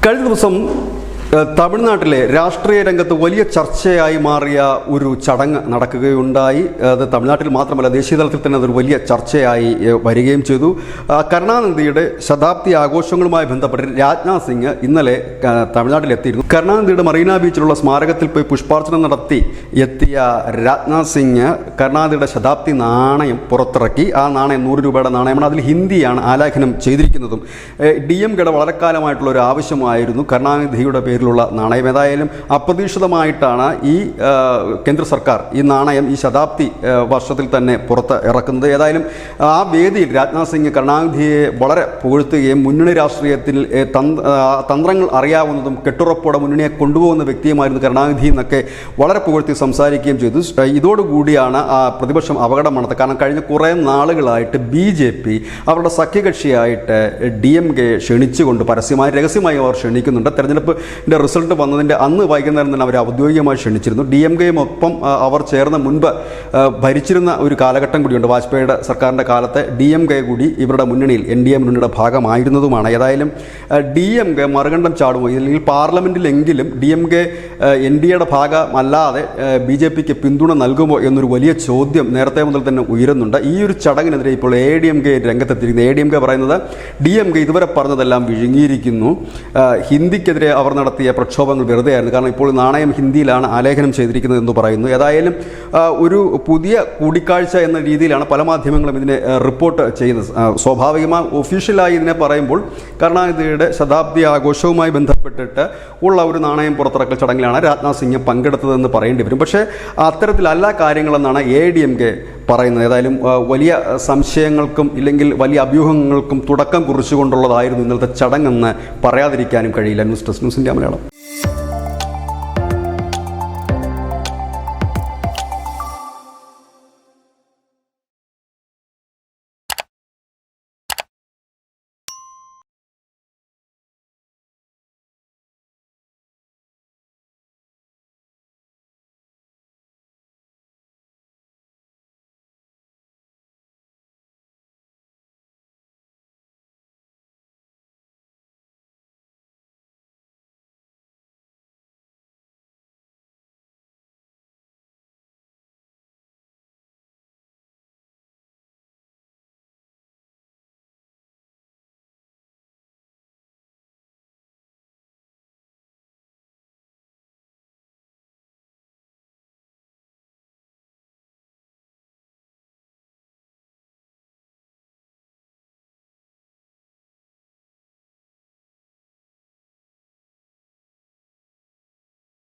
കഴിഞ്ഞ ദിവസം തമിഴ്നാട്ടിലെ രാഷ്ട്രീയ രംഗത്ത് വലിയ ചർച്ചയായി മാറിയ ഒരു ചടങ്ങ് നടക്കുകയുണ്ടായി. അത് തമിഴ്നാട്ടിൽ മാത്രമല്ല, ദേശീയ തലത്തിൽ തന്നെ അതൊരു വലിയ ചർച്ചയായി വരികയും ചെയ്തു. കരുണാനിധിയുടെ ശതാബ്ദി ആഘോഷങ്ങളുമായി ബന്ധപ്പെട്ട് രാജ്നാഥ് സിംഗ് ഇന്നലെ തമിഴ്നാട്ടിലെത്തിയിരുന്നു. കരുണാനിധിയുടെ മറീന ബീച്ചിലുള്ള സ്മാരകത്തിൽ പോയി പുഷ്പാർച്ചന നടത്തി എത്തിയ രാജ്നാഥ് സിംഗ് കരുണാനിധിയുടെ ശതാബ്ദി നാണയം പുറത്തിറക്കി. ആ നാണയം 100 രൂപയുടെ നാണയമാണ്. അതിൽ ഹിന്ദിയാണ് ആലാഖനം ചെയ്തിരിക്കുന്നതും. DMKയുടെ വളരെ കാലമായിട്ടുള്ള ഒരു ആവശ്യമായിരുന്നു കരുണാനിധിയുടെ പേരിലുള്ള നാണയം. ഏതായാലും അപ്രതീക്ഷിതമായിട്ടാണ് ഈ കേന്ദ്ര സർക്കാർ ഈ നാണയം ഈ ശതാബ്ദി വർഷത്തിൽ തന്നെ പുറത്ത് ഇറക്കുന്നത്. ഏതായാലും ആ വേദിയിൽ രാജ്നാഥ് സിംഗ് കരുണാനിധിയെ വളരെ പുകഴ്ത്തുകയും മുന്നണി രാഷ്ട്രീയത്തിൽ തന്ത്രങ്ങൾ അറിയാവുന്നതും കെട്ടുറപ്പോടെ മുന്നണിയെ കൊണ്ടുപോകുന്ന വ്യക്തിയുമായിരുന്നു കരുണാനിധി എന്നൊക്കെ വളരെ പുകഴ്ത്തി സംസാരിക്കുകയും ചെയ്തു. ഇതോടുകൂടിയാണ് പ്രതിപക്ഷം അപകടം മണത്തത്. കാരണം കഴിഞ്ഞ കുറേ നാളുകളായിട്ട് BJP അവരുടെ സഖ്യകക്ഷിയായിട്ട് DMK ക്ഷണിച്ചുകൊണ്ട് പരസ്യമായി രഹസ്യമായി അവർ ക്ഷണിക്കുന്നുണ്ട്. തെരഞ്ഞെടുപ്പിൻ്റെ റിസൾട്ട് വന്നതിൻ്റെ അന്ന് വൈകുന്നേരം തന്നെ അവർ ഔദ്യോഗികമായി ക്ഷണിച്ചിരുന്നു. DMKയുമൊപ്പം അവർ ചേർന്ന് മുൻപ് ഭരിച്ചിരുന്ന ഒരു കാലഘട്ടം കൂടിയുണ്ട്. വാജ്പേയിയുടെ സർക്കാരിൻ്റെ കാലത്തെ DMK കൂടി ഇവരുടെ മുന്നണിയിൽ NDA മുന്നണിയുടെ ഭാഗമായിരുന്നതുമാണ്. ഏതായാലും DMK മറുകണ്ഠം ചാടുമോ, ഇല്ലെങ്കിൽ പാർലമെൻറ്റിലെങ്കിലും DMK NDAയുടെ ഭാഗമല്ലാതെ BJPക്ക് പിന്തുണ നൽകുമോ എന്നൊരു വലിയ ചോദ്യം നേരത്തെ മുതൽ തന്നെ ഉയരുന്നുണ്ട്. ഈ ഒരു ചടങ്ങിനെതിരെ ഇപ്പോൾ ADMK രംഗത്തെത്തിയിരിക്കുന്നത്. ADMK പറയുന്നത് DMK ഇതുവരെ പറഞ്ഞതെല്ലാം വിഴുങ്ങിയിരിക്കുന്നു. ഹിന്ദിക്കെതിരെ അവർ നടത്തിയ പ്രക്ഷോഭങ്ങൾ വെറുതെ ആയിരുന്നു. കാരണം ഇപ്പോൾ നാണയം ഹിന്ദിയിലാണ് ആലേഖനം ചെയ്തിരിക്കുന്നത് എന്ന് പറയുന്നു. ഏതായാലും ഒരു പുതിയ കൂടിക്കാഴ്ച എന്ന രീതിയിലാണ് പല മാധ്യമങ്ങളും ഇതിനെ റിപ്പോർട്ട് ചെയ്യുന്നത്. സ്വാഭാവികമായി ഒഫീഷ്യലായി ഇതിനെ പറയുമ്പോൾ കരുണാനിധിയുടെ ശതാബ്ദി ആഘോഷവുമായി ബന്ധപ്പെട്ടിട്ട് ഉള്ള ഒരു നാണയം പുറത്തിറക്കൽ ചടങ്ങിലാണ് രാജ്നാഥ് സിംഗ് പങ്കെടുത്തതെന്ന് പറയേണ്ടി വരും. പക്ഷേ അത്തരത്തിലല്ല കാര്യങ്ങളെന്നാണ് ADMK പറയുന്നത്. ഏതായാലും വലിയ സംശയങ്ങൾക്കും ഇല്ലെങ്കിൽ വലിയ അഭ്യൂഹങ്ങൾക്കും തുടക്കം കുറിച്ചുകൊണ്ടുള്ളതായിരുന്നു ഇന്നലത്തെ ചടങ്ങെന്ന് പറയാതിരിക്കാനും കഴിയില്ല. News desk news India Malayalam.